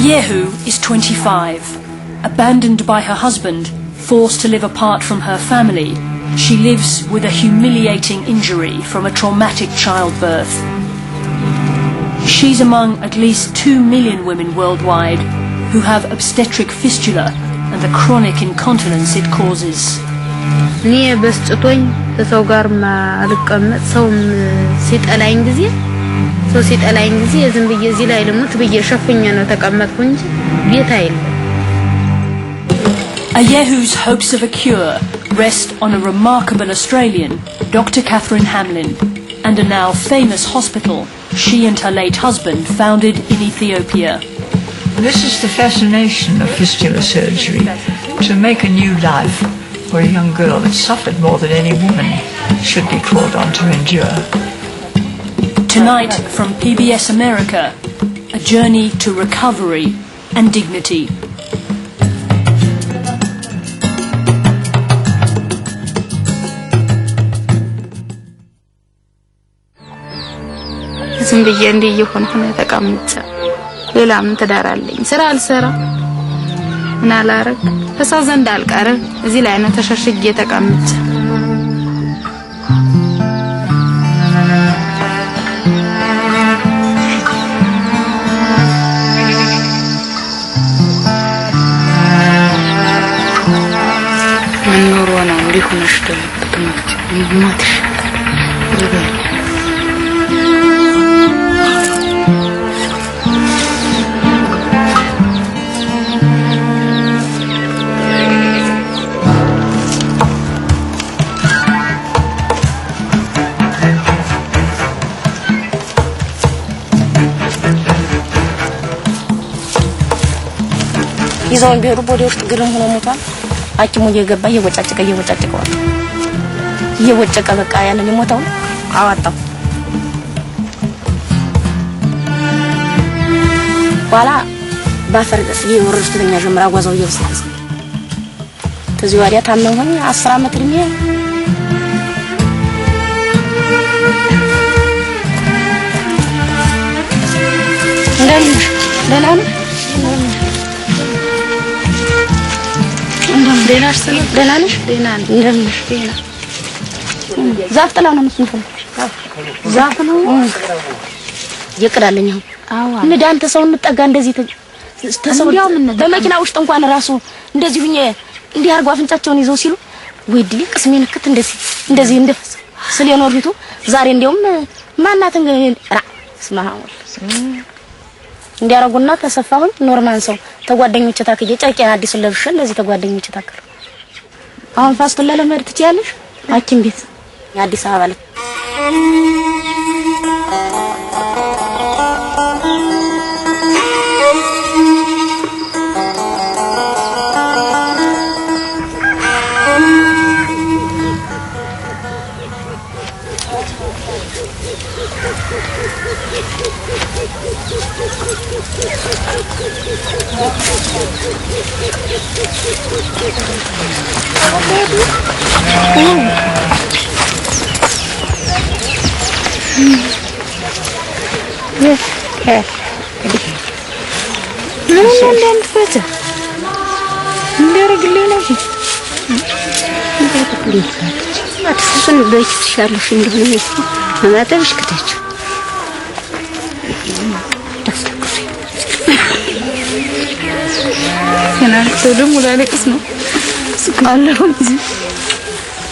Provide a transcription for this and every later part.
Yehu is 25. Abandoned by her husband, forced to live apart from her family, she lives with a humiliating injury from a traumatic childbirth. She's among at least 2 million women worldwide who have obstetric fistula and the chronic incontinence it causes. نيه بس تطوين تسوغار ما القمت سوم سيت الاين غزي سو سيت الاين غزي يزم بيه زي لا يلمت بيه شفኛ ነው ተቀመጥኩ እንጂ ቤት አይደለም. Yehu's hopes of a cure rest on a remarkable Australian, Doctor Catherine Hamlin, and a now famous hospital she and her late husband founded in Ethiopia. This is the fascination of fistula surgery, to make a new life for a young girl that suffered more than any woman should be called on to endure. Tonight from PBS America, a journey to recovery and dignity. ዝም ብዬ እንዲህ እየሆንኩ ነው ተቀምጬ ሌላ ምን ተዳራለኝ ስራ አልሰራ ምን አላረግ ከሰው ዘንድ አልቀረ እዚህ ላይ ነው ተሸሽጌ ተቀምጬ ምን ኖሮ ነው እንዲህ ሆነሽ ተቀምጬ ይማትሽ ይዘውን ቢሄዱ ቦዲ ውስጥ ግርም ሆኖ ሞቷል። ሐኪሙ እየገባ እየወጨቀ በቃ ያንን የሞተው አዋጣው። በኋላ ባፈርደስ ይወርስተኛ ጀምራ ጓዛው እየወሰደ ከዚህ ወዲያ ታመመኝ 10 አመት እድሜ እንደምን ደናሽ ሰለ ደናንሽ ደናን እንደምንሽ ደና ዛፍ ጥላ ነው መስሎ ዛፍ ነው ይቅዳልኝ አዎ ንዳንተ ሰው እንጠጋ እንደዚህ ተሰው በመኪና ውስጥ እንኳን ራሱ እንደዚህ ሁኜ እንዲህ አርጓ አፍንጫቸውን ይዘው ሲሉ ወይ ድል ቅስሜን ክት እንደዚህ እንደፈስ ስለኖርቱ ዛሬ እንደውም ማናትን ራ ስማው እንዲያረጉና ተሰፋሁን ኖርማል ሰው ተጓደኞች ታከየ ጨርቄን አዲስ ለብሽ እንደዚህ ተጓደኞች ታከረ አሁን ፋስቱላ ለመሄድ ትችያለሽ ሐኪም ቤት የአዲስ አበባ ላይ كنال تدوم ولا لك اسمه سبحان الله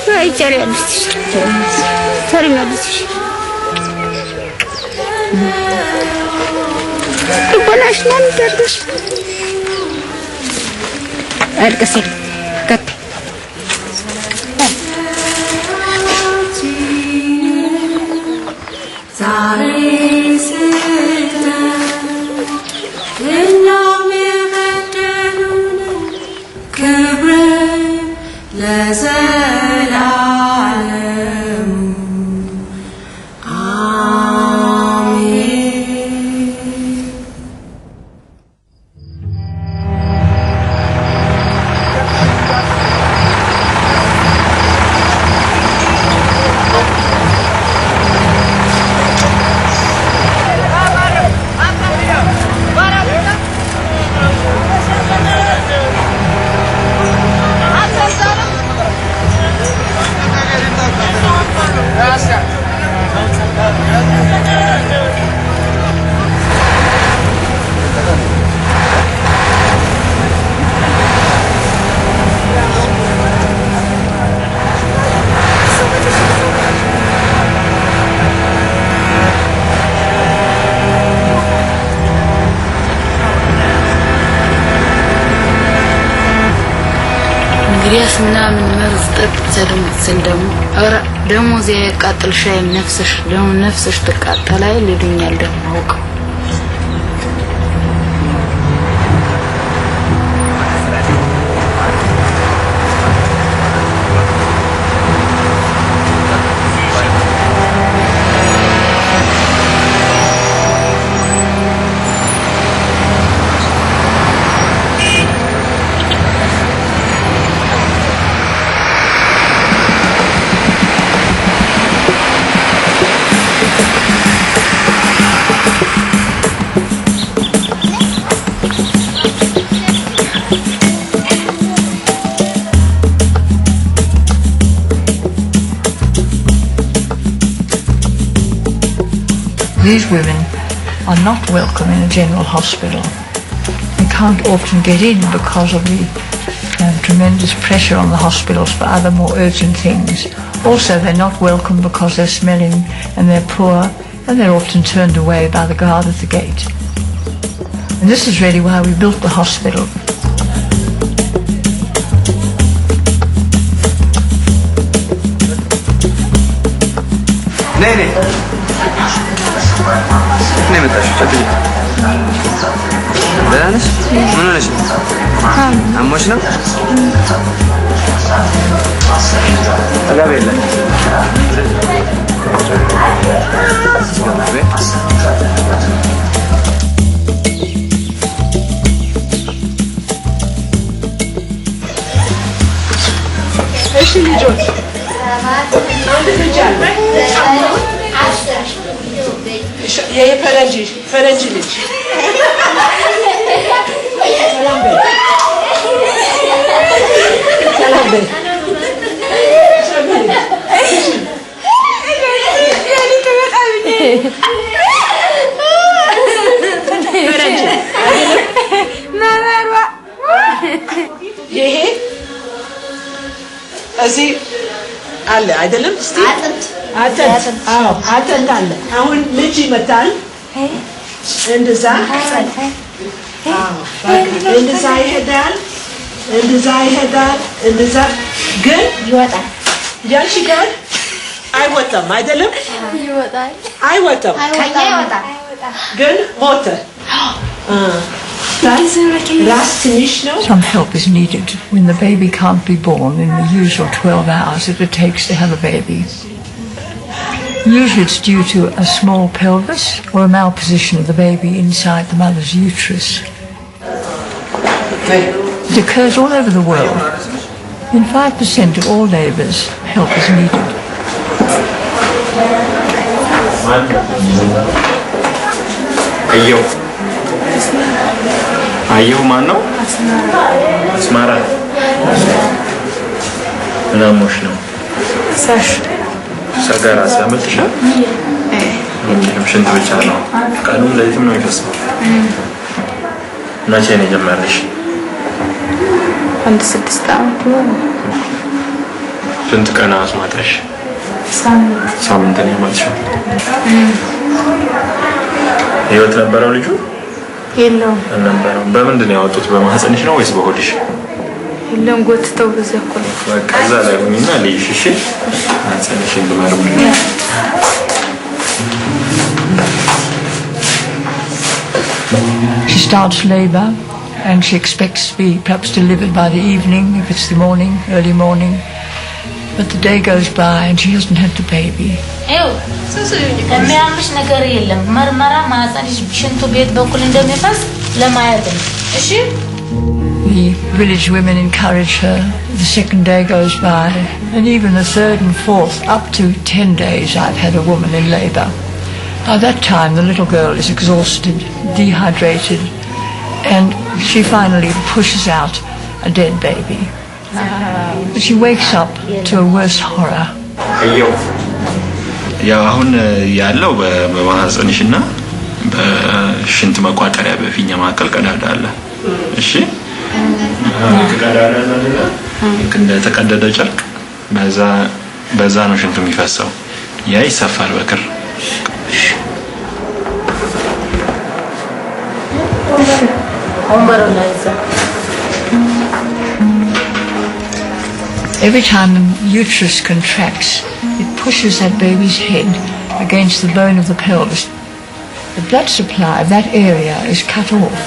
ما يجري أبستش ترى ما أبستش يقول عشان تردش الكسر كت ምናምን መርዝ ጠጥተም ስለደም አራ ደሞዝ ያቃጥል ሻይ ነፍስሽ ተቃጠላይ ልዱኛል ደሞ አውቀ These women are not welcome in a general hospital. They can't often get in because of the tremendous pressure on the hospitals for other more urgent things. Also, they're not welcome because they're smelling and they're poor, and they're often turned away by the guard at the gate. And this is really why we built the hospital. Nene. Ne metaš? Čekaj. Danas? Ono leži. A možno? Aga bella. ايش اللي جوت؟ عندك رجال يا فرنجي ليش؟ سلام بك ይሄ እዚህ አለ አይደለም እስቲ አጥንት አዎ አጥንት አለ አሁን ልጅ ይመጣል እንደዛ አዎ እንደዛ ይሄዳል እንደዛ ግን ይወጣል ያንቺ ጋር አይወጣም አይደለም አይወጣም ግን ሞተ Some help is needed when the baby can't be born in the usual 12 hours that it takes to have a baby. Usually it's due to a small pelvis or a malposition of the baby inside the mother's uterus. It occurs all over the world. In 5% of all labours, help is needed. አየሁ ማን ነው? አስማራ ምናምሽ ነው? ሳሽ ሰገራ ሲያመልጥሻል? ሽንት ብቻ ነው። ቀኑም ሌሊትም ነው የሚፈሰው። መቼ ነው የጀመረሽ? አንድ 6 ዓመት ነው። ስንት ቀን አስማጠሽ? ሳምንት ነው የማልሽው። ህይወት ነበረው ልጁ? የለውም ነበረው። በምንድን ነው ያወጡት? በማህፀንሽ ነው ወይስ በሆድሽ? የለም ጎትተው በዚያ እኮ ነው። በቃ እዛ ላይ ሆኝና ልይሽ እሺ? ማህፀንሽን ልመርምር። She starts labour and she expects to be perhaps delivered by the evening, if it's the morning, early morning. But the day goes by and she hasn't had the baby. ከሚያምሽ ነገር የለም መርመራ ማህፀንሽ ሽንቱ ቤት በኩል እንደሚፈስ ለማየት ነው እሺ The village women encourage her. The second day goes by and even the third and fourth, up to 10 days I've had a woman in labour. By that time the little girl is exhausted, dehydrated, and she finally pushes out a dead baby. But she wakes up to a worse horror. ያው አሁን ያለው በማህፀንሽና በሽንት መቋጠሪያ በፊኛ ማከል ቀዳዳ አለ። እሺ ቀዳዳ አለ እንደ ተቀደደ ጨርቅ በዛ ነው ሽንቱ የሚፈሰው። ያ ይሰፋል በክር። Every time the uterus contracts, it pushes that baby's head against the bone of the pelvis. The blood supply of that area is cut off.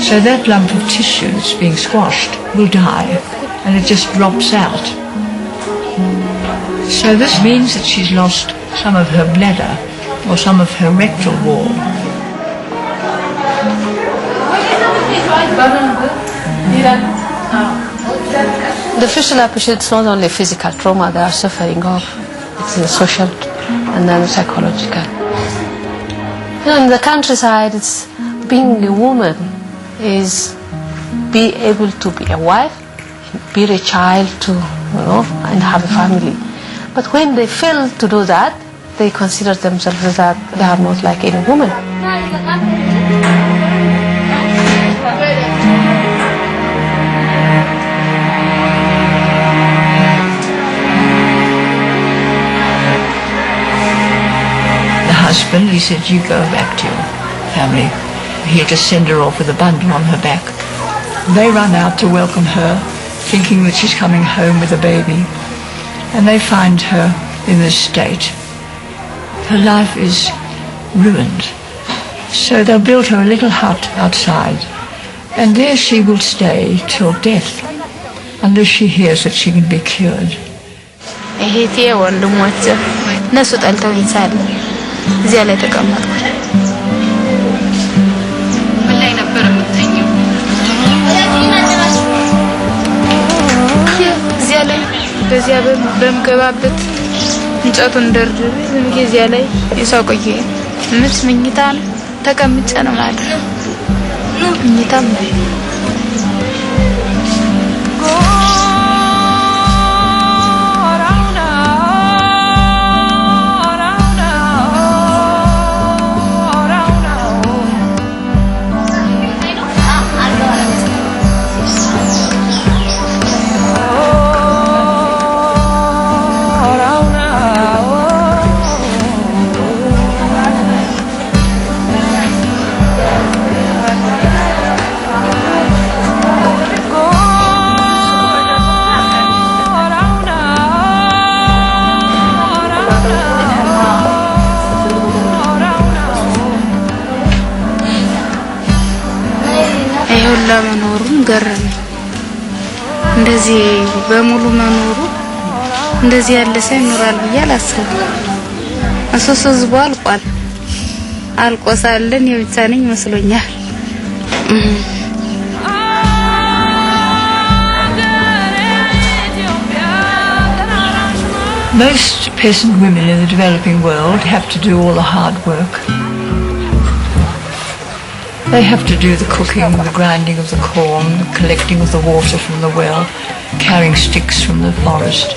So that lump of tissue that's being squashed will die, and it just drops out. So this means that she's lost some of her bladder or some of her rectal wall. The fistula patients not only physical trauma they are suffering of, it's the social and then psychological. In the countryside, it's being a woman is be able to be a wife, bear a child, to and have a family. But when they fail to do that, they consider themselves that they are not like any woman. The husband, he said, you go back to your family. He'll just send her off with a bundle on her back. They run out to welcome her, thinking that she's coming home with a baby. And they find her in this state. Her life is ruined. So they'll build her a little hut outside. And there she will stay till death, unless she hears that she can be cured. በዚያ በምገባበት እንጨቱን ደርድሬ ዝም ጊዜ ላይ ይሳቆየ ምት ምኝታ ነው ተቀምጬ ነው ማለት ምኝታም ነው ለመኖሩም ገረመኝ እንደዚህ በሙሉ መኖሩ እንደዚህ ያለ ሰው ይኖራል ብዬ አላሰብኩም አሶሶዝቦ አልቆሳለን የብቻ ነኝ መስሎኛል Most peasant women in the developing world have to do all the hard work. They have to do the cooking, the grinding of the corn, the collecting of the water from the well, carrying sticks from the forest.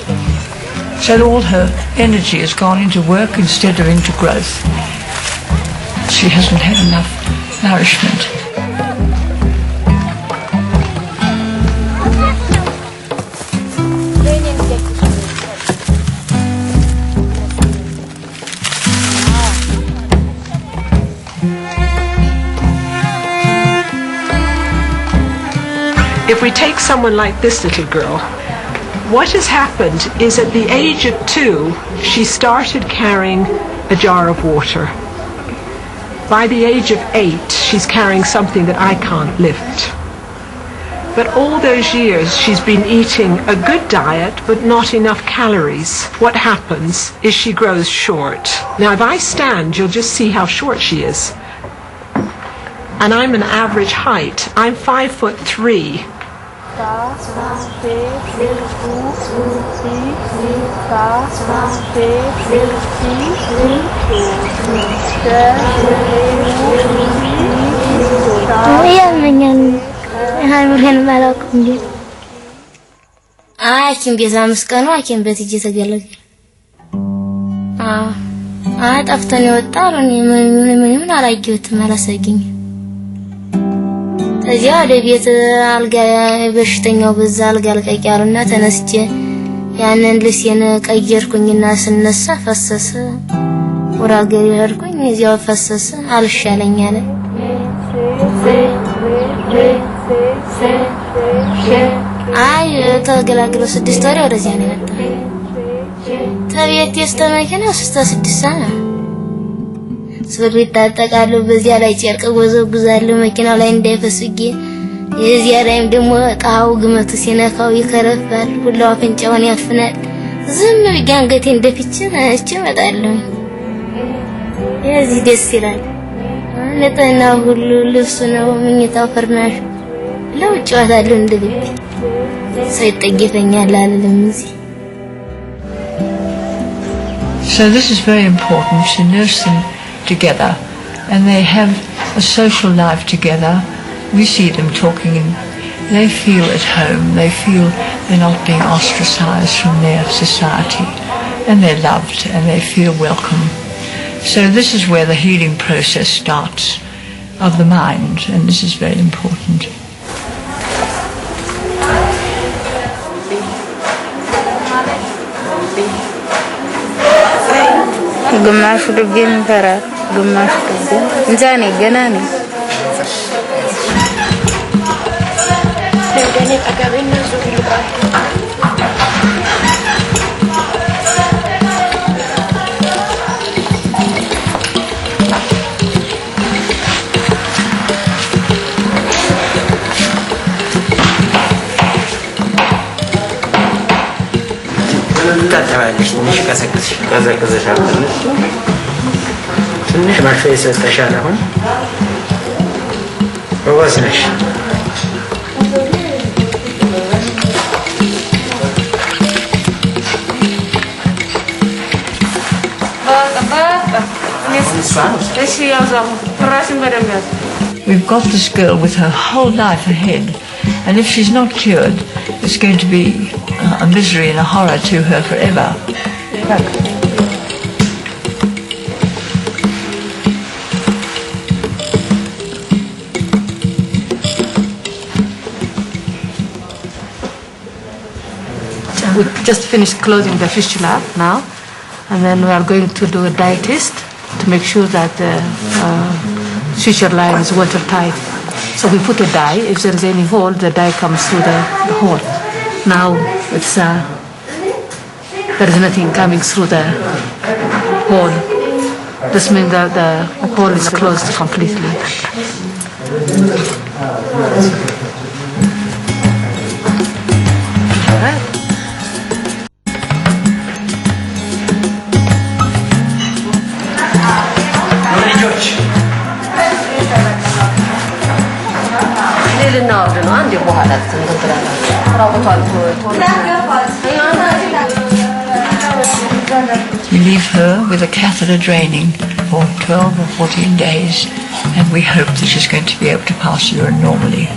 So all her energy has gone into work instead of into growth. She hasn't had enough nourishment. If we take someone like this little girl, what has happened is at the age of 2, she started carrying a jar of water. By the age of 8, she's carrying something that I can't lift. But all those years she's been eating a good diet but not enough calories. What happens is she grows short. Now if I stand, you'll just see how short she is. And I'm an average height. I'm 5'3". ሐኪም ቤት አምስቀኑ ሐኪም ቤት እየተገለገለ ጠፍተን የወጣው ምን አላየሁትም አላሰገኝ እዚያ ወደ ቤት አልጋ በሽተኛው በዛ አልጋ አልቀቂያሩና ተነስቼ ያንን ልብሴን ቀየርኩኝና ስነሳ ፈሰሰ ወደ አገሬ ሄድኩኝ እዚያው ፈሰሰ አልሻለኝ አለ አይ ተገላግሎ 6 ወር ወደዚያ ነው የመጣው ተቤት የስተመከነ 6 ሰዓት ሱሪ ታጠቃሉ በዚያ ላይ ጨርቅ ጎዘጉዛሉ መኪናው ላይ እንዳይፈስጊ የዚያ ላይም ደግሞ ጣው ግመቱ ሲነካው ይከረፋል ሁሉ አፍንጫውን ያፍናል ዝም ቢጋንገቴ እንደፍቼ እቺ መጣለሁ የዚህ ደስ ይላል ለጠና ሁሉ ልብስ ነው ምኝታው ፈርናሽ ለውጭ ወጣለሁ እንደግቢ ሳይጠገፈኛል አልልም እዚህ So this is very important to nurse them together and they have a social life together. We see them talking and they feel at home, they feel they're not being ostracized from their society and they're loved and they feel welcome. So this is where the healing process starts of the mind and this is very important. ግማሹ ልቤን ፈራር ግማሹ ልቤን እንጃኔ ገና ነው ለደኔ ተጋበና ዙሪ ልባል ታጠባለሽ ትንሽ ቀዘቅዘሻል ትንሽ ማርፌ ይሰጥሻል አሁን ወስነሽ We've got this girl with her whole life ahead and if she's not cured it's going to be a misery and a horror to her forever. We just finished closing the fistula now and then we are going to do a dye test to make sure that the suture line is watertight. So we put a dye, if there is any hole the dye comes through the hole. Now it's there is nothing coming through the hole. This means that the hole is closed completely. We leave her with a catheter draining for 12 or 14 days and we hope that she's going to be able to pass urine normally.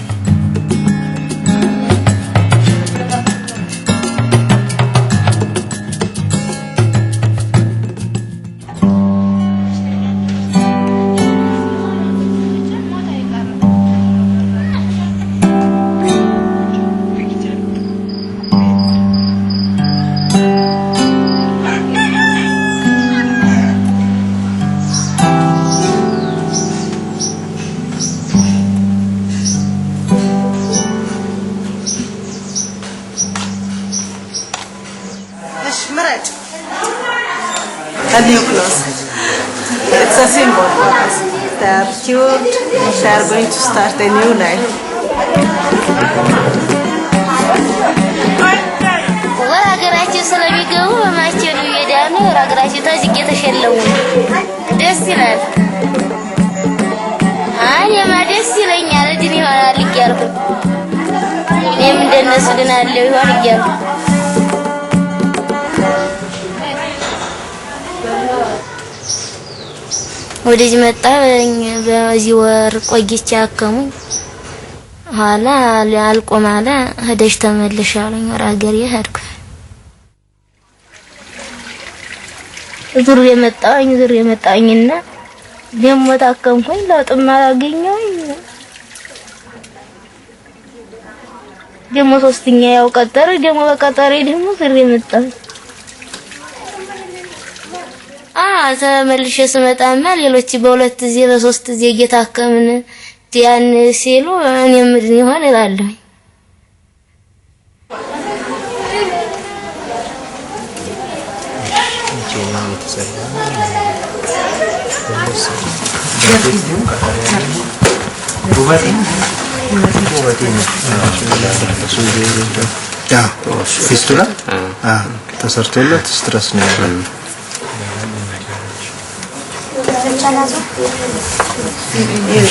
A new clothes. It's a symbol for us. They are cured. They are going to start a new life. ወራገራችን ስለሚገቡ ማቸሩ ይሄዳሉ ወራገራችን ታዚቅ የተሸለሙ ደስ ይላል አኔማ ደስ ይለኛል እድሜ ይሆናል ይያልኩ እኔም እንደነሱ ድናለሁ ይሆን ይያልኩ ወደዚህ መጣ በዚህ ወር ቆይቼ አከሙኝ ኋላ አልቆማለ ሄደሽ ተመለሻለኝ ወራ ሀገር ይሄድኩ ዙር የመጣኝና ደሞ ታከምኩኝ ለውጥም አላገኘሁኝ ደሞ ሶስተኛ ያው ቀጠረ ደሞ በቀጠረ ደሞ ዙር የመጣኝ ተመልሼ ስመጣማ ሌሎች በሁለት ጊዜ በሶስት ጊዜ እየታከምን ያን ሲሉ እኔም ምን ይሆን እላለሁ ነው የተሰራው fistula ተሰርቶለት ስትረስ ነው ያለው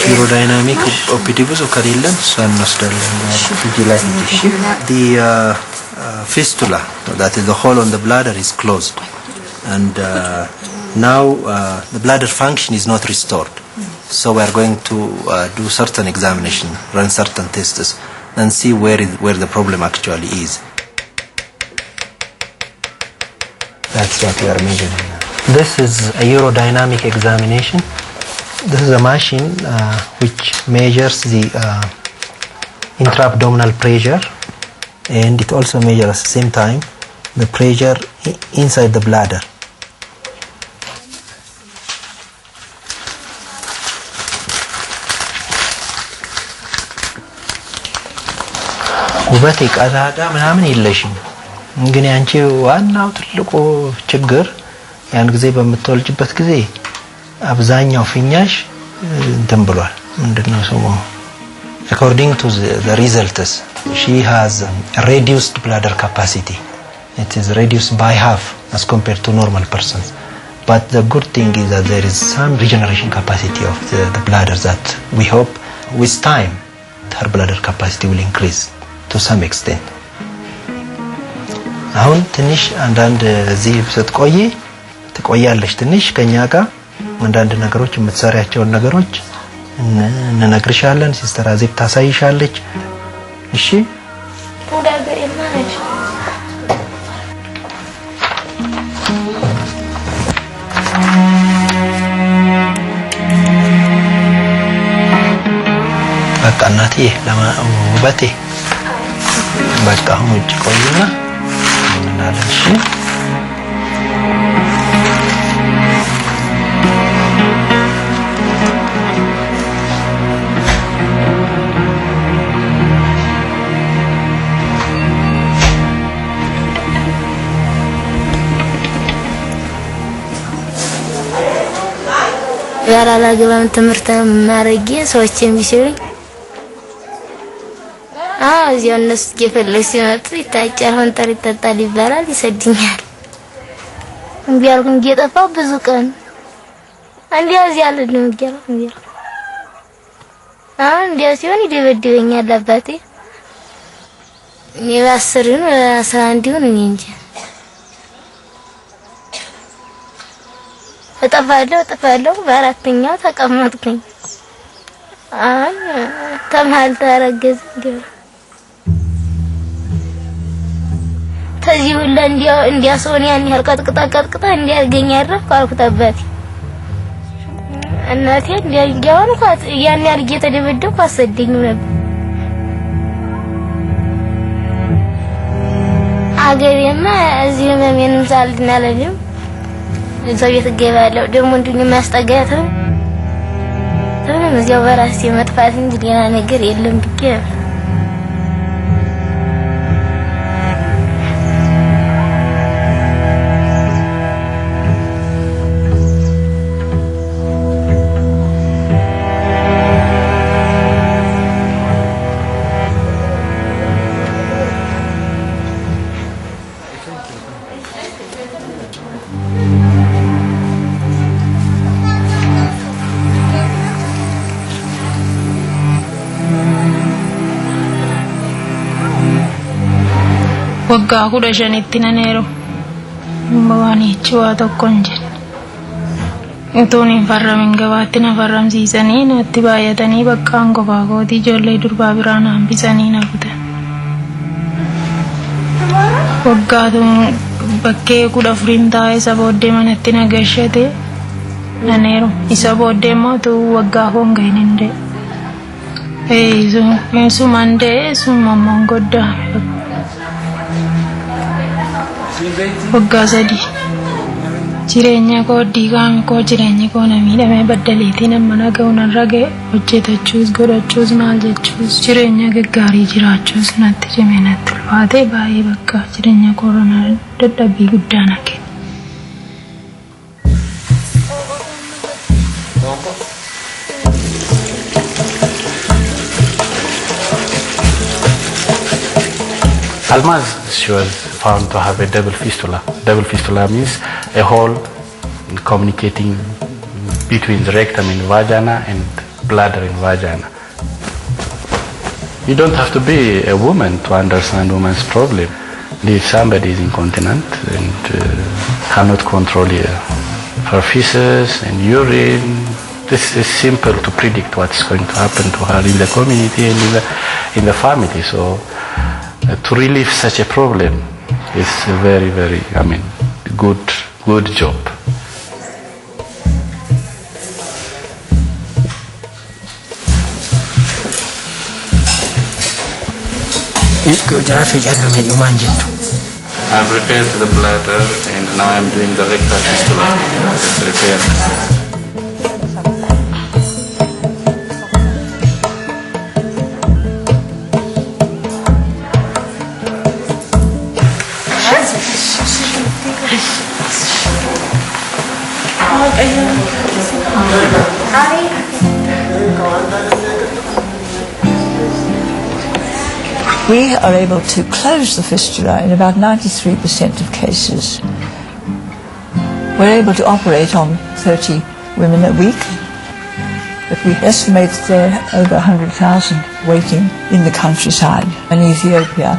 Aerodynamic optibus ከሌለን እሷን እንወስዳለን the fistula that is the hole on the bladder is closed and now the bladder function is not restored so we are going to do certain examination run certain tests and see where the problem actually is that's what we are measuring this is a aerodynamic examination this is a machine which measures the intra-abdominal pressure and it also measures at the same time the pressure inside the bladder ውበት ይቀዳዳ ምናምን የለሽም ግን ያንቺ ዋናው ትልቁ ችግር ያን ጊዜ በመተወልጅበት ጊዜ አብዛኛው ፍኛሽ እንትን ብሏል ምንድነው ሰው according to the results she has a reduced bladder capacity it is reduced by half as compared to normal persons but the good thing is that there is some regeneration capacity of the bladder that we hope with time her bladder capacity will increase to some extent አሁን ትንሽ አንዳንድ እዚህ ስትቆይ ትቆያለሽ ትንሽ ከኛ ጋር አንዳንድ ነገሮች የምትሰሪያቸው ነገሮች እንነግርሻለን ሲስተር አዜብ ታሳይሻለች እሺ ወዳገር የማነች በቃ እናቴ ለማውበቴ በቃ አሁን ውጭ ቆይና ምናለን እሺ ያራላ ገባም ትምርተ ማረጊ ሰዎችን ቢሽልኝ እዚያ እነሱ እየፈለጉ ሲመጡ ይታጫል ሆንተር ይጠጣል ይባላል ይሰድኛል እንዲያርጉን እየጠፋው ብዙ ቀን አንዲያ እዚያ አለነው እንዲያ እንዲያ ሲሆን ይደበድበኛል አባቴ እኔ ባስርን 11 ይሁን እኔ እንጂ እጠፋለሁ በአራተኛው ተቀመጥኩኝ ተማል ተረገዝ ተዚህ ሁሉ እንዲያ ሰውን ያን ያህል ቀጥቅጣ እንዲያገኝ ያረፍኩ አልኩት አባቴ እናቴ እንዲያውን ኳት ያን ያህል እየተደበደብኩ አሰደኝ ነበር አገሬማ እዚህ ምንም ሳልድናለልም እዛው የተገባለው ደግሞ እንዱኝ ማስጠጋት እዚያው በራሴ መጥፋት እንጂ ሌላ ነገር የለም ብዬ wagga kuda shanitti naneero mbawani chuwa tokkonje utoni farramin gabaatti na farramsiisanii natti baay'atanii bakkaan qofaa kooti ijoollee durbaa biraan hambisanii na kutan waggaatun bakkee kudha furin taa'e isa booddee manatti na gashate naneero isa booddee mootu waggaa honga hin hinde sumandee sumammoon goddaa waggaa sadii jireenya koo diigaami koo jireenya koo namiidhamee baddaleetiin amma naga'u narra ga'e hojjetachuus godhachuus maal jechuus jireenya gaggaarii jiraachuus natti cimee natti ulfaatee baay'ee bakka jireenya koo dadhabbii guddaa naqe Almaz, she was found to have a double fistula. Double fistula means a hole communicating between the rectum in vagina and bladder in vagina. You don't have to be a woman to understand woman's problem. If somebody is incontinent and cannot control her feces and urine, this is simple to predict what's going to happen to her in the community and in the family. So to relieve such a problem is a very, very, good job. I've repaired the bladder and now I'm doing the rectal fistula. It's repaired. We are able to close the fistula in about 93% of cases. We're able to operate on 30 women a week, but we estimate there are over 100,000 waiting in the countryside in Ethiopia.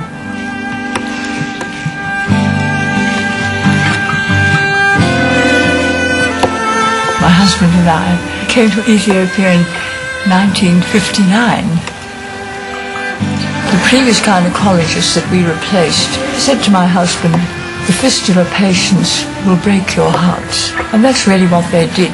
My husband and I came to Ethiopia in 1959. The previous gynecologist that we replaced said to my husband, "The fistula patients will break your hearts." And that's really what they did.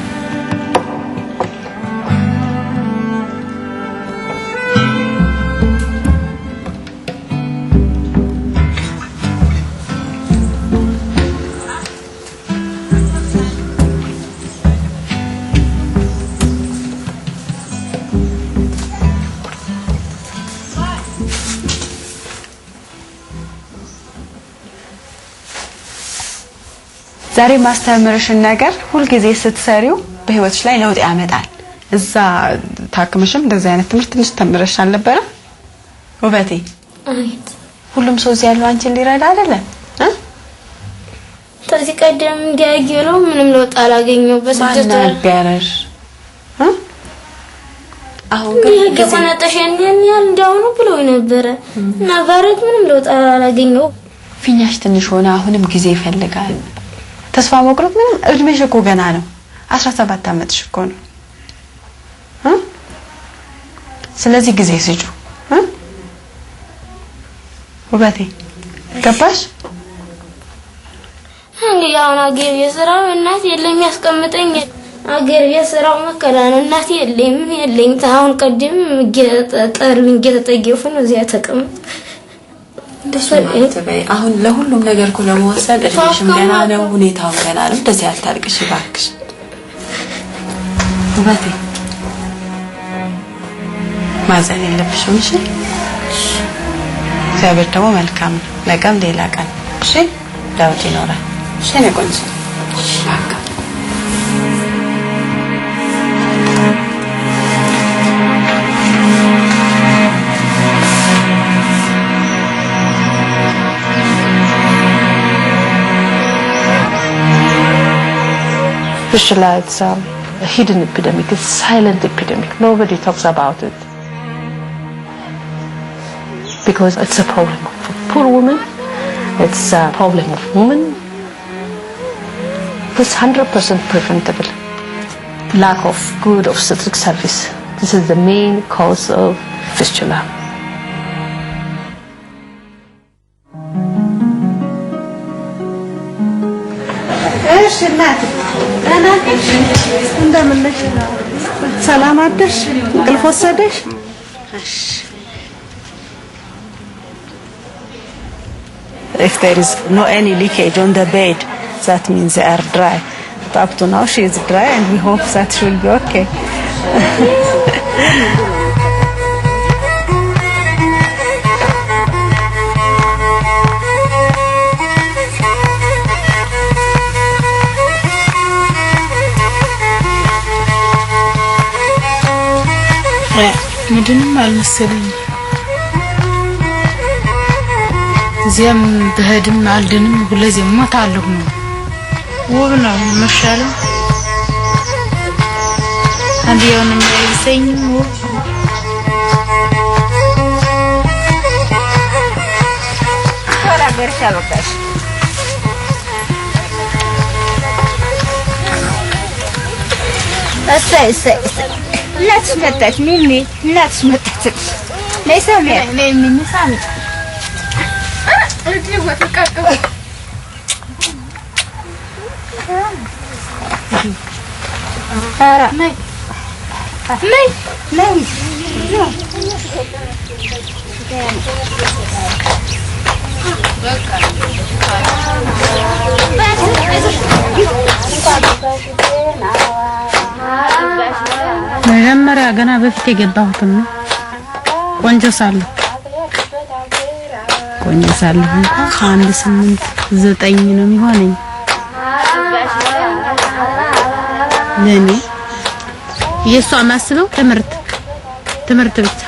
ዛሬ ማስተምርሽን ነገር ሁሉ ጊዜ ስትሰሪው በህይወትሽ ላይ ለውጥ ያመጣል። እዛ ታክመሽም እንደዚህ አይነት ትምህርት ትንሽ ተምረሽ አልነበረ? ውበቴ አይት ሁሉም ሰው እዚህ ያለው አንቺን ሊረዳ አይደለም እ ከዚህ ቀደም እንዲያገለው ምንም ለውጥ አላገኘው በስደት ነገርሽ እ አሁን ግን ከሰነጠሽን ያል እንዳውኑ ብሎ ነበር እና ባረት ምንም ለውጥ አላገኘው። ፊኛሽ ትንሽ ሆነ አሁንም ጊዜ ይፈልጋል። ተስፋ መቁረጥ ምንም እድሜሽ እኮ ገና ነው 17 አመትሽ እኮ ነው እ ስለዚህ ጊዜ ስጩ እ ውበቴ ገባሽ? እንግዲህ አሁን አገር የሥራው እናት የለም ያስቀምጠኝ አገር የሥራው መከራ ነው እናት የለም ታውን ቀደም ገጠርብኝ ገተጠገፉ ነው እዚያ ተቀመጥ አሁን ለሁሉም ነገር እኮ ለመወሰን እድሜሽም ገና ነው ሁኔታው ገና ነው እንደዚህ አታርቅሽ እባክሽ ውበቴ ማዘን የለብሽም እሺ እግዚአብሔር ደግሞ መልካም ነው ነገም ሌላ ቀን እሺ ለውጥ ይኖራል እሺ ነው ቆንጆ በቃ Fistula, it's a hidden epidemic, it's a silent epidemic. Nobody talks about it. Because it's a problem for poor women, it's a problem of women. It's 100% preventable. Lack of good obstetric service. This is the main cause of fistula. ايش الناتج انا እንደምን ነሽ ሰላም አደርሽ እንቅልፍ ወሰደሽ if there is no any leakage on the bed that means they are dry but up to now she is dry and we hope that she will be okay ምንድነው አልመሰለኝ እዚያም በህድም አልድንም ሁለዚህም ሞታለሁ ነው ውብ ነው መሻለው አንዲያውን የሚያይሰኝ ውብ ገርሻለሽ እሰይ እናትሽ መጣች ሚሚ እናትሽ መጣች ነይ ሳሚ ነይ ሚሚ ሳሚ እርግጥ ወጥቃቀው ኧረ ነይ መጀመሪያ ገና በፊት የገባሁት ነው ቆንጆ ሳለሁ እንኳን 8-9 ነው የሚሆነኝ ለኔ የሷ ማስበው ትምህርት ብቻ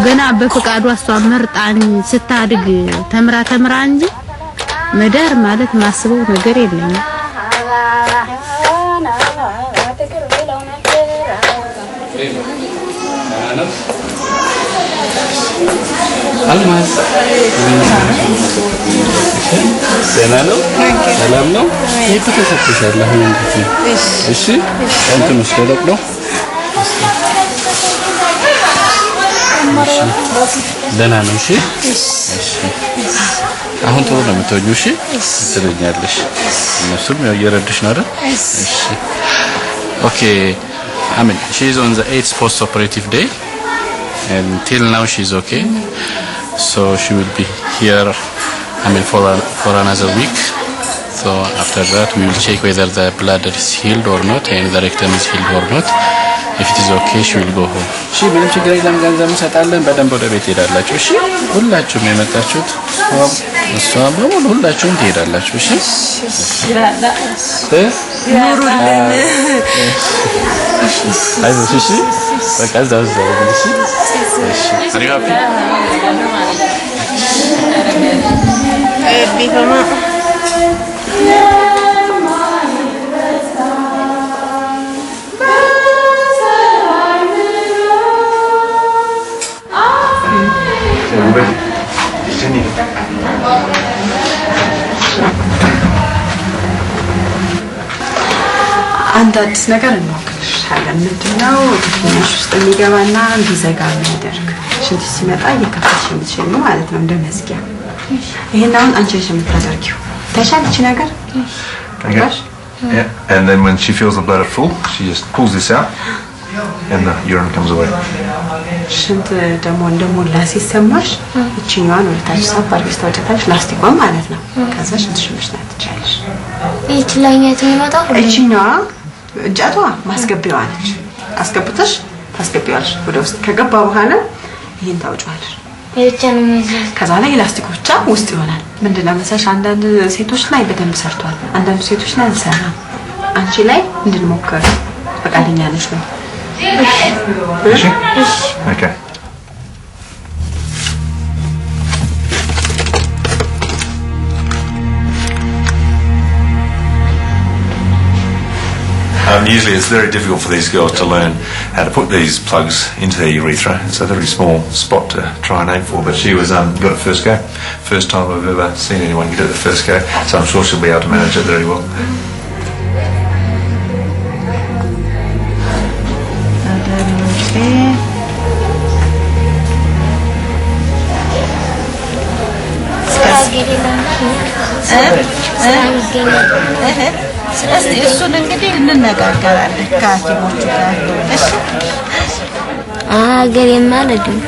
ገና በፈቃዷ እሷ መርጣኝ ስታድግ ተምራ እንጂ መዳር ማለት ማስበው ነገር የለኝም አልማዝ ደህና ነው ሰላም ነው እየተከታተልሻል አሁን እንዴት እሺ አንተም ስለደቅ ነው ደህና ነው እሺ አሁን ጥሩ ነው የምትሆኚው እሺ ትለኛለሽ እነሱም ያው እየረድሽ ነው አይደል እሺ okay I mean she is on the 8th post-operative day and till now she's okay so she will be here I mean for another week so after that we will check whether the bladder is healed or not and the rectum is healed or not if it is okay she will go home እሺ ምንም ችግር የለም ገንዘብ እንሰጣለን በደንብ ወደ ቤት ሄዳላችሁ እሺ ሁላችሁም የመጣችሁት እሷም በሙሉ ሁላችሁም ትሄዳላችሁ እሺ አይዞሽ እሺ በቃ እዛው እሺ እሺ are you happy ቢሆማ አንድ አዲስ ነገር እንሞክርሻለን ምንድነው ትንሽ ውስጥ የሚገባና እንዲዘጋ የሚያደርግ ሽንት ሲመጣ እየከፈትሽ የምትሸኙ ማለት ነው እንደ መዝጊያ ይሄን አሁን አንቺ ነሽ የምታደርጊው ተሻለች ነገር Yeah, and then when she feels the bladder full, she just pulls this out and the urine comes away. ሽንት ደግሞ እንደሞላ ሲሰማሽ እቺኛዋን ወልታች ሳባርግስ ታውጣታሽ ላስቲኳን ማለት ነው ከዛ ሽንትሽ መሽናት ትችላለሽ ይችላኛት የሚመጣው እቺኛዋ እጃቷ ማስገቢያዋ ነች አስገብተሽ ታስገቢያለሽ ወደ ውስጥ ከገባ በኋላ ይሄን ታውጫለሽ የቸንም ይዘዝ ከዛ ላይ ላስቲኩ ብቻ ውስጥ ይሆናል ምንድነው መሰለሽ አንዳንድ ሴቶች ላይ በደንብ ሰርቷል አንዳንድ ሴቶች ላይ አልሰራም አንቺ ላይ እንድንሞክር ፈቃደኛ ነሽ ነው Okay. Usually it's very difficult for these girls to learn how to put these plugs into their urethra. It's a very small spot to try and aim for, but she was got it first go. First time I've ever seen anyone get it the first go, so I'm sure she'll be able to manage it very well. ስለዚህ እሱን እንግዲህ እንነጋገራለን ከሐኪሞቹ ጋር እሺ አገሬማ አለድም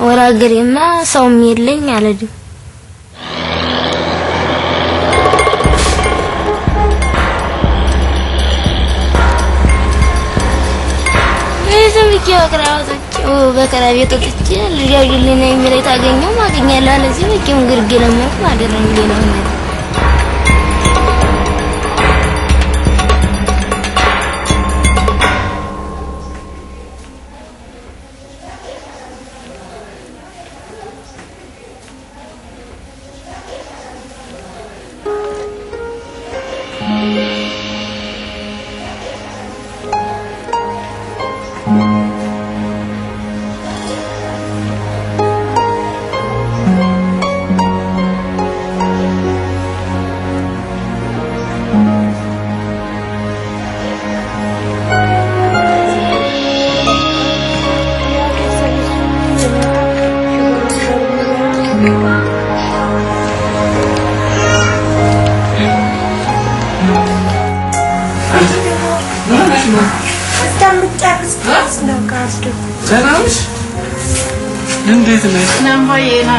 ወራ አገሬማ ሰውም የለኝ አለድም እዚህ ይወቅራውት በከራቤት ወጥቼ ልያዩልኝ የሚለኝ ታገኘው ማግኛለሁ አለዚህ በቂም ግርግለማ ማደረኝ ሌላው ነገር እንዴት ነሽ? ናምባዬና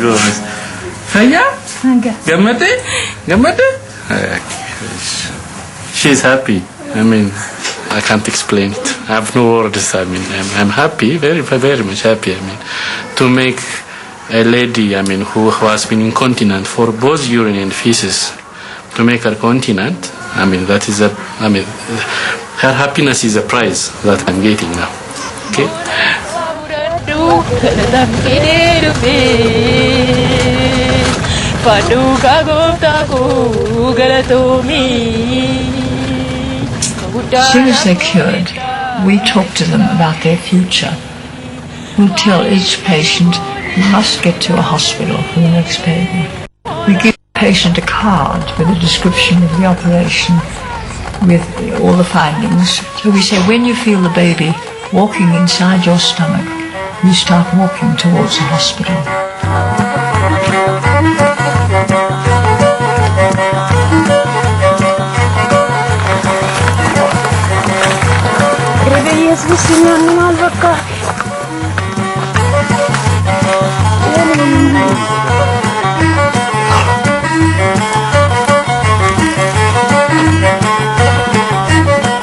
ጎበዝ ፈያ ገመቴ she's happy. I mean, I can't explain it. I have no words. I mean, I'm happy, very, very much happy. I mean, to make a lady, I mean, who has been incontinent for both urine and feces, to make her continent, I mean, that is her happiness is a prize that I'm getting now. Okay? As soon as they're cured, we talk to them about their future. We'll tell each patient you must get to a hospital for the next baby. We give the patient a card with a description of the operation with all the findings. So we say when you feel the baby walking inside your stomach, you start walking towards the hospital.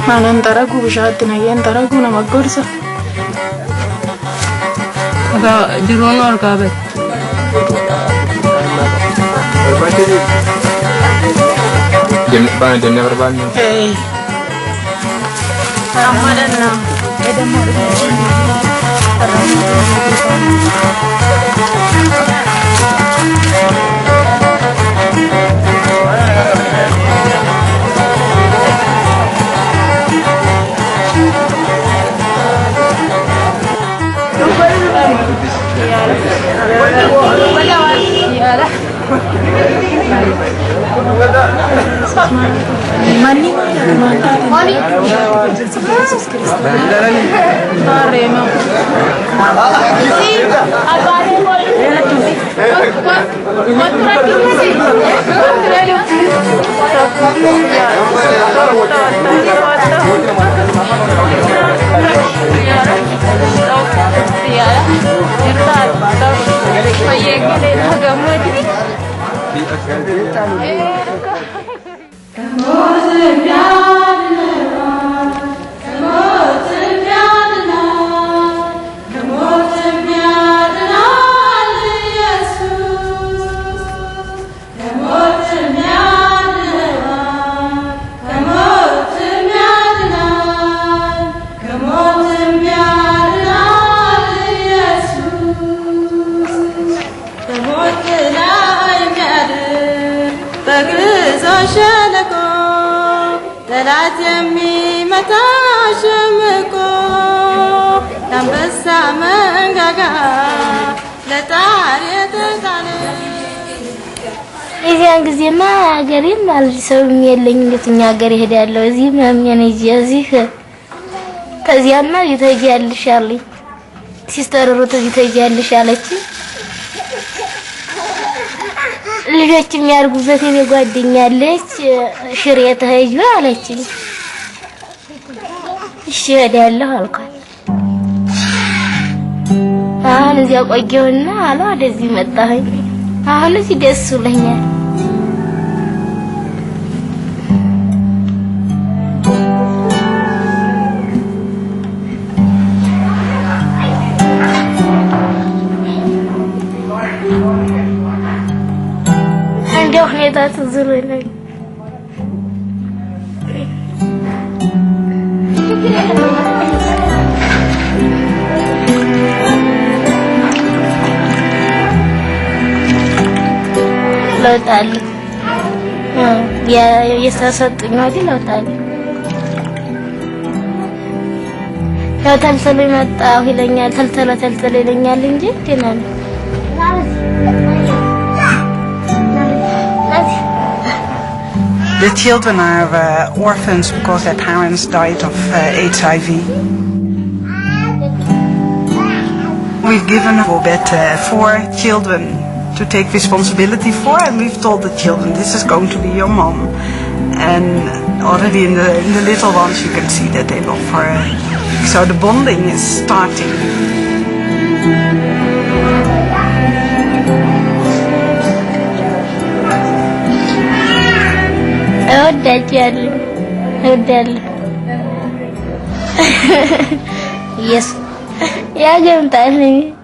Manan taragu bishaatti nageen taragu nama gorsa. Aga jiroon argaa bet. Bana denne barbaanne. Ammadanna. እዚያን ጊዜማ ሀገሬም አልሰውም የለኝ እንደኛ ሀገር ሄዳለሁ እዚህ ማምኛን እዚህ ከዚያማ ይተጃልሽ አለኝ ሲስተር ሩት ይተጃልሽ አለች ልጆች የሚያርጉበት የኔ ጓደኛለች ሽሬ ተሄጁ አለች እሺ ሄዳለሁ አልኳት አሁን እዚያ ቆየሁና አለ ወደዚህ መጣሁኝ አሁን እዚህ ደስ ብሎኛል እንደው ሁኔታ ትዝለኝ ለውጣል የሰሰጡኝ ነው ለውጣል ተልተለ መጣሁ ይለኛል ተልተለ ይለኛል እንጂ ደህና ነው The children are orphans because their parents died of HIV. We've given Robert 4 children to take responsibility for, and we've told the children, this is going to be your mom, And already in the little ones you can see that they long for so the bonding is starting. Yes. Yeah, I'm telling you.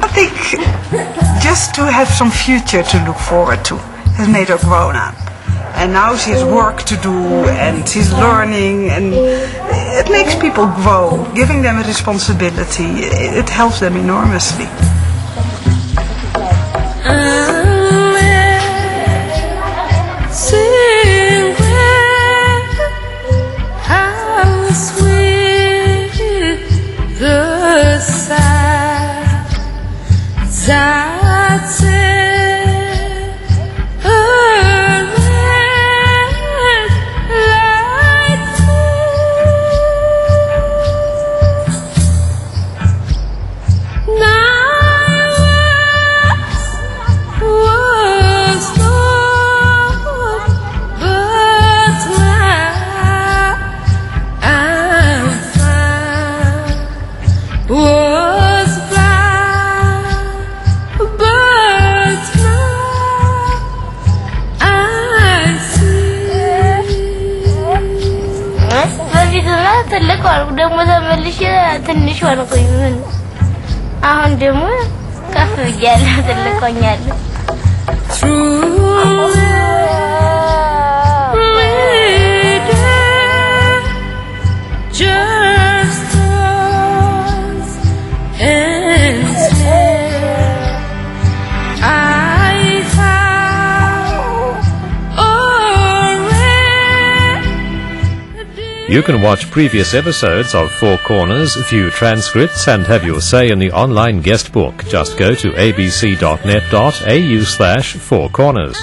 I think just to have some future to look forward to has made her grown up. And now she has work to do and she's learning, and it makes people grow. Giving them a responsibility, it helps them enormously. ደግሞ ተመልሼ ትንሽ ሆንኩኝ። አሁን ደግሞ ከፍ ብያለሁ፣ ትልቅ ሆኛለሁ። You can watch previous episodes of Four Corners, view transcripts and have your say in the online guest book. Just go to abc.net.au/4corners.